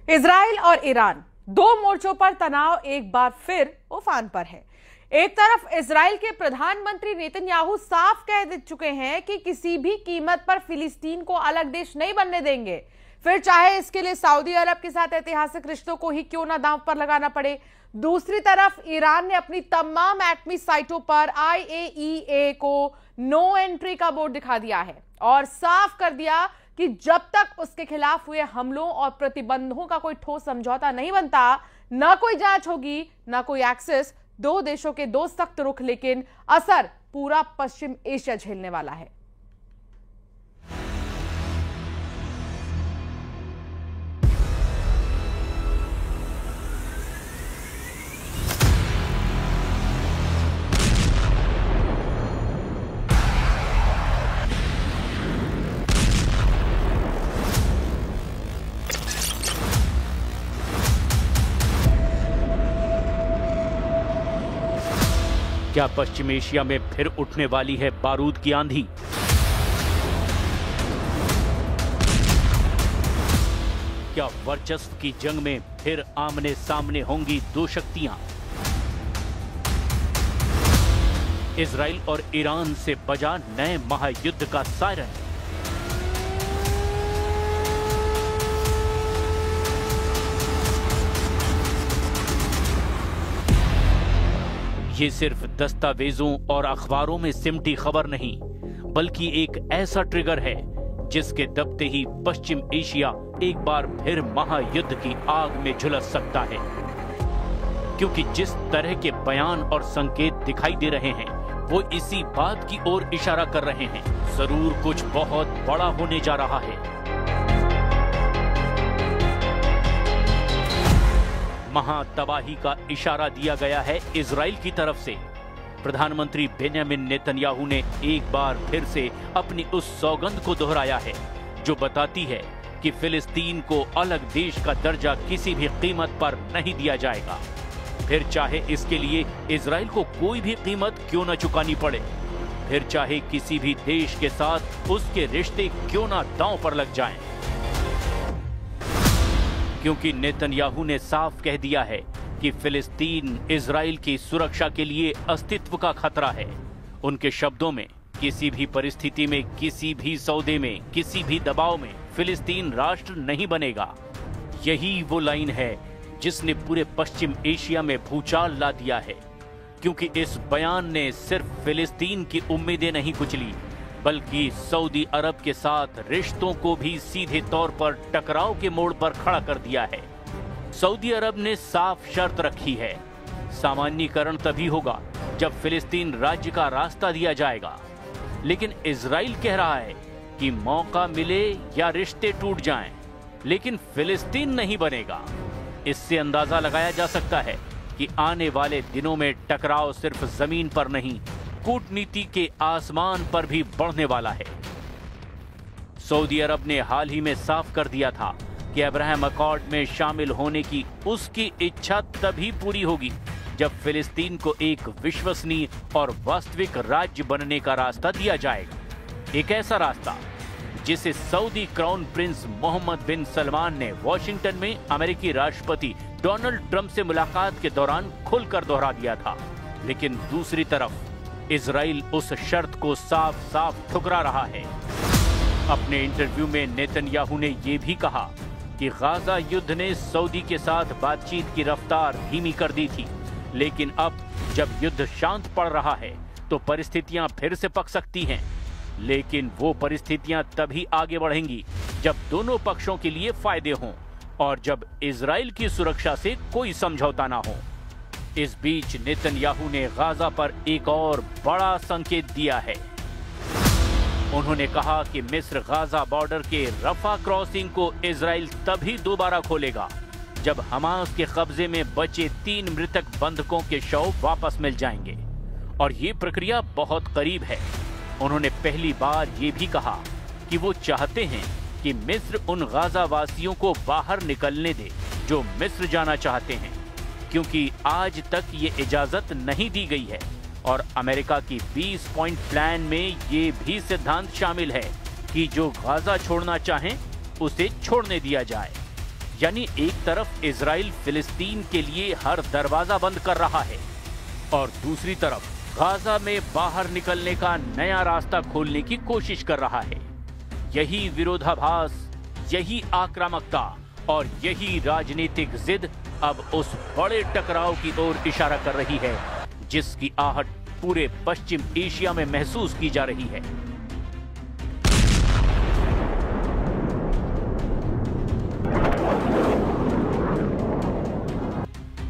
Israel और Iran, दो मोर्चों पर तनाव एक बार फिर उफान पर है। एक तरफ इजराइल के प्रधानमंत्री नेतन्याहू साफ कह दे चुके हैं कि किसी भी कीमत पर फिलिस्तीन को अलग देश नहीं बनने देंगे, फिर चाहे इसके लिए सऊदी अरब के साथ ऐतिहासिक रिश्तों को ही क्यों ना दांव पर लगाना पड़े। दूसरी तरफ ईरान ने अपनी तमाम एटमी साइटों पर IAEA को नो एंट्री का बोर्ड दिखा दिया है और साफ कर दिया कि जब तक उसके खिलाफ हुए हमलों और प्रतिबंधों का कोई ठोस समझौता नहीं बनता, ना कोई जांच होगी, ना कोई एक्सेस। दो देशों के दो सख्त रुख, लेकिन असर पूरा पश्चिम एशिया झेलने वाला है। क्या पश्चिम एशिया में फिर उठने वाली है बारूद की आंधी? क्या वर्चस्व की जंग में फिर आमने सामने होंगी दो शक्तियां? इजराइल और ईरान से बजा नए महायुद्ध का सायरन। ये सिर्फ दस्तावेजों और अखबारों में सिमटी खबर नहीं, बल्कि एक ऐसा ट्रिगर है जिसके दबते ही पश्चिम एशिया एक बार फिर महायुद्ध की आग में झुलस सकता है। क्योंकि जिस तरह के बयान और संकेत दिखाई दे रहे हैं, वो इसी बात की ओर इशारा कर रहे हैं, जरूर कुछ बहुत बड़ा होने जा रहा है। महातबाही का इशारा दिया गया है इजराइल की तरफ से। प्रधानमंत्री बेंजामिन नेतन्याहू ने एक बार फिर से अपनी उस सौगंध को दोहराया है जो बताती है कि फिलिस्तीन को अलग देश का दर्जा किसी भी कीमत पर नहीं दिया जाएगा, फिर चाहे इसके लिए इजराइल को कोई भी कीमत क्यों न चुकानी पड़े, फिर चाहे किसी भी देश के साथ उसके रिश्ते क्यों न दांव पर लग जाएं। क्योंकि नेतन्याहू ने साफ कह दिया है कि फिलिस्तीन इजराइल की सुरक्षा के लिए अस्तित्व का खतरा है। उनके शब्दों में, किसी भी परिस्थिति में, किसी भी सौदे में, किसी भी दबाव में फिलिस्तीन राष्ट्र नहीं बनेगा। यही वो लाइन है जिसने पूरे पश्चिम एशिया में भूचाल ला दिया है। क्योंकि इस बयान ने सिर्फ फिलिस्तीन की उम्मीदें नहीं कुचली, बल्कि सऊदी अरब के साथ रिश्तों को भी सीधे तौर पर टकराव के मोड़ पर खड़ा कर दिया है। सऊदी अरब ने साफ शर्त रखी है, सामान्यीकरण तभी होगा जब फिलिस्तीन राज्य का रास्ता दिया जाएगा। लेकिन इजराइल कह रहा है कि मौका मिले या रिश्ते टूट जाएं, लेकिन फिलिस्तीन नहीं बनेगा। इससे अंदाजा लगाया जा सकता है कि आने वाले दिनों में टकराव सिर्फ जमीन पर नहीं, कूटनीति के आसमान पर भी बढ़ने वाला है। सऊदी अरब ने हाल ही में साफ कर दिया था कि अब्राहम अकॉर्ड में शामिल होने की उसकी इच्छा तभी पूरी होगी जब फिलिस्तीन को एक विश्वसनीय और वास्तविक राज्य बनने का रास्ता दिया जाएगा। एक ऐसा रास्ता जिसे सऊदी क्राउन प्रिंस मोहम्मद बिन सलमान ने वॉशिंगटन में अमेरिकी राष्ट्रपति डोनाल्ड ट्रंप से मुलाकात के दौरान खुलकर दोहरा दिया था। लेकिन दूसरी तरफ इजराइल उस शर्त को साफ साफ ठुकरा रहा है। अपने इंटरव्यू में नेतन्याहू ने यह भी कहा कि गाजा युद्ध ने सऊदी के साथ बातचीत की रफ्तार धीमी कर दी थी, लेकिन अब जब युद्ध शांत पड़ रहा है तो परिस्थितियां फिर से पक सकती हैं। लेकिन वो परिस्थितियां तभी आगे बढ़ेंगी जब दोनों पक्षों के लिए फायदे हों और जब इजराइल की सुरक्षा से कोई समझौता ना हो। इस बीच नेतन्याहू ने गाजा पर एक और बड़ा संकेत दिया है। उन्होंने कहा कि मिस्र गाजा बॉर्डर के रफा क्रॉसिंग को इजराइल तभी दोबारा खोलेगा जब हमास के कब्जे में बचे 3 मृतक बंधकों के शव वापस मिल जाएंगे, और ये प्रक्रिया बहुत करीब है। उन्होंने पहली बार ये भी कहा कि वो चाहते हैं कि मिस्र उन गाजा वासियों को बाहर निकलने दे जो मिस्र जाना चाहते हैं, क्योंकि आज तक ये इजाजत नहीं दी गई है। और अमेरिका की 20 पॉइंट प्लान में ये भी सिद्धांत शामिल है कि जो गाजा छोड़ना चाहें उसे छोड़ने दिया जाए। यानी एक तरफ इजराइल फिलिस्तीन के लिए हर दरवाजा बंद कर रहा है और दूसरी तरफ गाजा में बाहर निकलने का नया रास्ता खोलने की कोशिश कर रहा है। यही विरोधाभास, यही आक्रामकता और यही राजनीतिक जिद अब उस बड़े टकराव की ओर इशारा कर रही है जिसकी आहट पूरे पश्चिम एशिया में महसूस की जा रही है।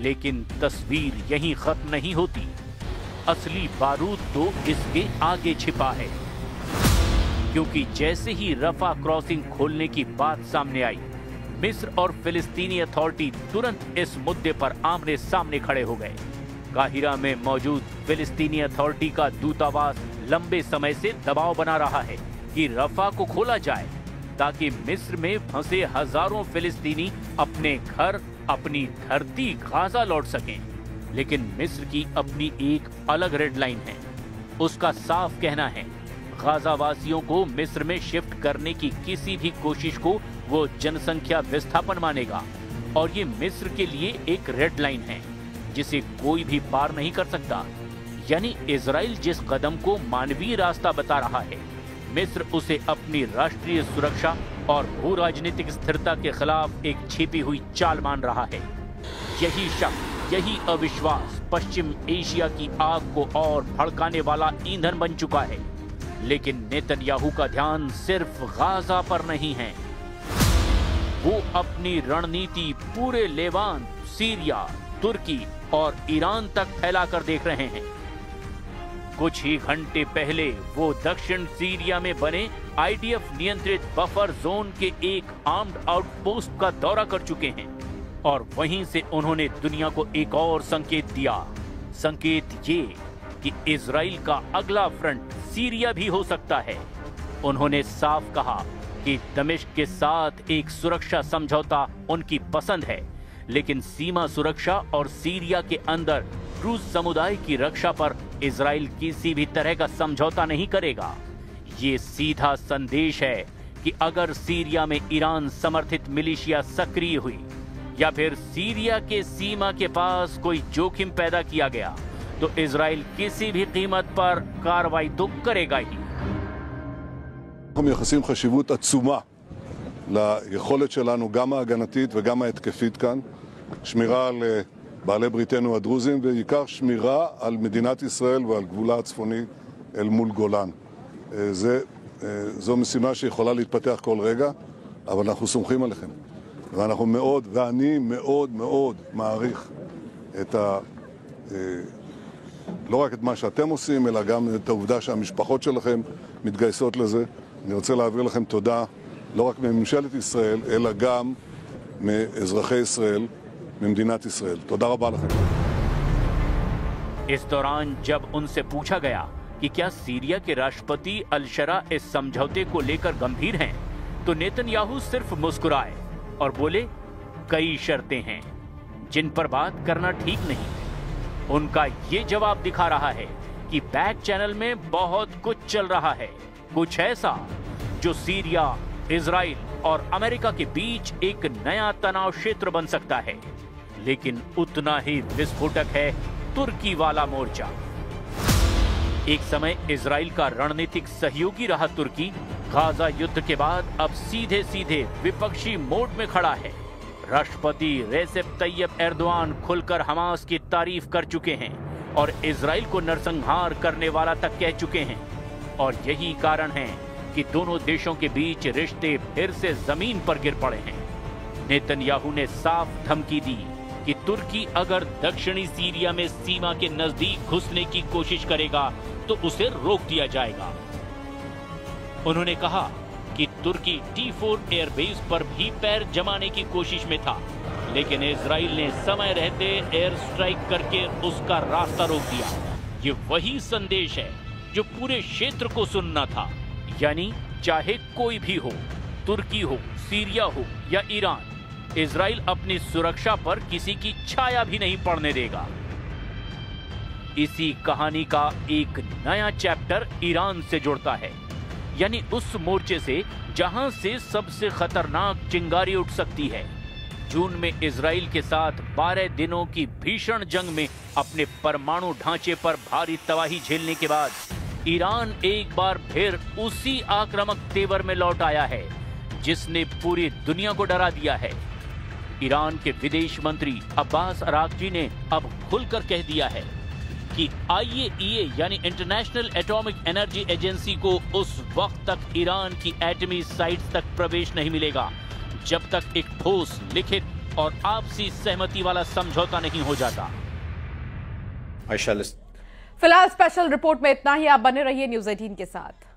लेकिन तस्वीर यहीं खत्म नहीं होती। असली बारूद तो इसके आगे छिपा है, क्योंकि जैसे ही रफा क्रॉसिंग खोलने की बात सामने आई, मिस्र और फिलिस्तीनी अथॉरिटी तुरंत इस मुद्दे पर आमने सामने खड़े हो गए। काहिरा में मौजूद फिलिस्तीनी अथॉरिटी का दूतावास लंबे समय से दबाव बना रहा है कि रफा को खोला जाए ताकि मिस्र में फंसे हजारों फिलिस्तीनी अपने घर, अपनी धरती गाजा लौट सकें। लेकिन मिस्र की अपनी एक अलग रेड लाइन है। उसका साफ कहना है गाजा वासियों को मिस्र में शिफ्ट करने की किसी भी कोशिश को वो जनसंख्या विस्थापन मानेगा और ये मिस्र के लिए एक रेड लाइन है जिसे कोई भी पार नहीं कर सकता। यानी इजराइल जिस कदम को मानवीय रास्ता बता रहा है, मिस्र उसे अपनी राष्ट्रीय सुरक्षा और भू राजनीतिक स्थिरता के खिलाफ एक छिपी हुई चाल मान रहा है। यही शक, यही अविश्वास पश्चिम एशिया की आग को और भड़काने वाला ईंधन बन चुका है। लेकिन नेतन्याहू का ध्यान सिर्फ गाजा पर नहीं है। वो अपनी रणनीति पूरे लेवांत, सीरिया, तुर्की और ईरान तक फैलाकर देख रहे हैं। कुछ ही घंटे पहले वो दक्षिण सीरिया में बने आईडीएफ नियंत्रित बफर जोन के एक आर्म्ड आउटपोस्ट का दौरा कर चुके हैं और वहीं से उन्होंने दुनिया को एक और संकेत दिया। संकेत ये कि इजराइल का अगला फ्रंट सीरिया भी हो सकता है। उन्होंने साफ कहा कि दमिश्क के साथ एक सुरक्षा समझौता उनकी पसंद है, लेकिन सीमा सुरक्षा और सीरिया के अंदर रूस समुदाय की रक्षा पर इजराइल किसी भी तरह का समझौता नहीं करेगा। ये सीधा संदेश है कि अगर सीरिया में ईरान समर्थित मिलिशिया सक्रिय हुई या फिर सीरिया के सीमा के पास कोई जोखिम पैदा किया गया तो इजराइल किसी भी कीमत पर कार्रवाई तो करेगा ही। אנחנו מייחסים חשיבות עצומה ליכולת שלנו, גם ההגנתית וגם ההתקפית כאן, שמירה על בעלי בריתנו הדרוזים, ובעיקר שמירה על מדינת ישראל ועל גבולה הצפוני אל מול גולן. זו משימה שיכולה להתפתח כל רגע, אבל אנחנו סומכים עליכם. ואנחנו מאוד, ואני מאוד מאוד מעריך את לא רק את מה שאתם עושים, אלא גם את העובדה שהמשפחות שלכם מתגייסות לזה. אני רוצה להעביר לכם תודה, לא רק מממשלת ישראל, אלא גם מאזרחי ישראל, ממדינת ישראל. תודה रबा לכם. इस दौरान जब उनसे पूछा गया कि क्या सीरिया के राष्ट्रपति अल-शरा इस समझौते को लेकर गंभीर हैं, तो नेतन्याहू सिर्फ मुस्कुराए और बोले, कई शर्तें हैं जिन पर बात करना ठीक नहीं। उनका ये जवाब दिखा रहा है कि बैक चैनल में बहुत कुछ चल रहा है, कुछ ऐसा जो सीरिया, इजराइल और अमेरिका के बीच एक नया तनाव क्षेत्र बन सकता है। लेकिन उतना ही विस्फोटक है तुर्की वाला मोर्चा। एक समय इजराइल का रणनीतिक सहयोगी रहा तुर्की, गाजा युद्ध के बाद अब सीधे सीधे विपक्षी मोड में खड़ा है। राष्ट्रपति रेसेप तैयब एर्दोआन खुलकर हमास की तारीफ कर चुके हैं और इजराइल को नरसंहार करने वाला तक कह चुके हैं। और यही कारण है कि दोनों देशों के बीच रिश्ते फिर से जमीन पर गिर पड़े हैं। नेतन्याहू ने साफ धमकी दी कि तुर्की अगर दक्षिणी सीरिया में सीमा के नजदीक घुसने की कोशिश करेगा तो उसे रोक दिया जाएगा। उन्होंने कहा कि तुर्की T4 एयरबेस पर भी पैर जमाने की कोशिश में था, लेकिन इजराइल ने समय रहते एयर स्ट्राइक करके उसका रास्ता रोक दिया। ये वही संदेश है जो पूरे क्षेत्र को सुनना था। यानी चाहे कोई भी हो, तुर्की हो, सीरिया हो या ईरान, इजराइल अपनी सुरक्षा पर किसी की छाया भी नहीं पड़ने देगा। इसी कहानी का एक नया चैप्टर ईरान से जुड़ता है, यानी उस मोर्चे से जहां से सबसे खतरनाक चिंगारी उठ सकती है। जून में इजराइल के साथ 12 दिनों की भीषण जंग में अपने परमाणु ढांचे पर भारी तबाही झेलने के बाद ईरान एक बार फिर उसी आक्रामक तेवर में लौट आया है जिसने पूरी दुनिया को डरा दिया है। ईरान के विदेश मंत्री अब्बास अराक्ची ने अब खुलकर कह दिया है कि IAEA यानी इंटरनेशनल एटॉमिक एनर्जी एजेंसी को उस वक्त तक ईरान की एटमी साइट्स तक प्रवेश नहीं मिलेगा जब तक एक ठोस लिखित और आपसी सहमति वाला समझौता नहीं हो जाता। फिलहाल स्पेशल रिपोर्ट में इतना ही। आप बने रहिए न्यूज़ 18 के साथ।